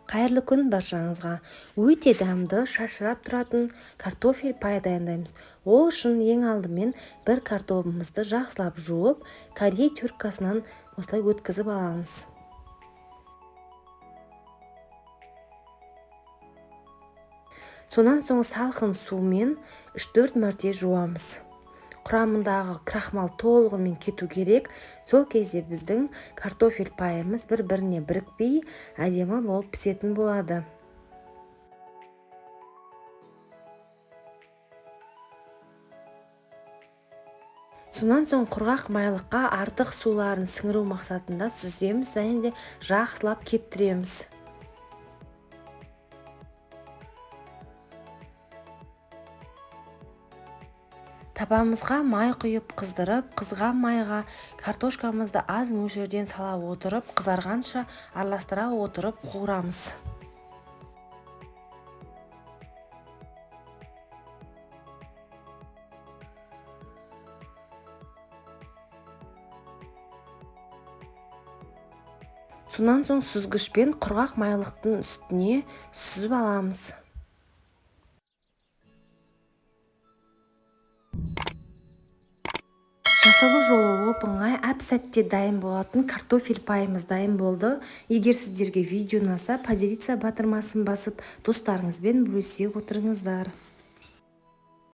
Қайырлы күн баршаңызға. Өте дәмді, шашырап тұратын картофель пай дайындаймыз. Ол үшін ең алдымен бір картофелімізді жақсылап жуып, Корей теркасынан осылай өткізіп аламыз. Сонан соң салқын сумен 3-4 мәрте жуамыз. Құрамындағы крахмал толығымен кету керек. Сол кезде біздің картофель пайымыз бір-біріне бірікпей, әдемі болып пісетін болады. Сонан соң құрғақ майлыққа артық суларын сіңіру мақсатында сүземіз және де жақсылап кептіреміз. Табамызға май құйып қыздырып, қызған майға картошкамызды аз мөлшерден сала отырып, қызарғанша араластыра отырып қуырамыз. Сонан соң сүзгішпен құрғақ майлықтың үстіне сүзіп аламыз. Жасалу жолы оп-оңай, әп-сәтте дайын болатын картофель пайымыз дайын болды. Егер сіздерге видео ұнаса, поделиться батырмасын басып, достарыңызбен бөлісе отырыңыздар.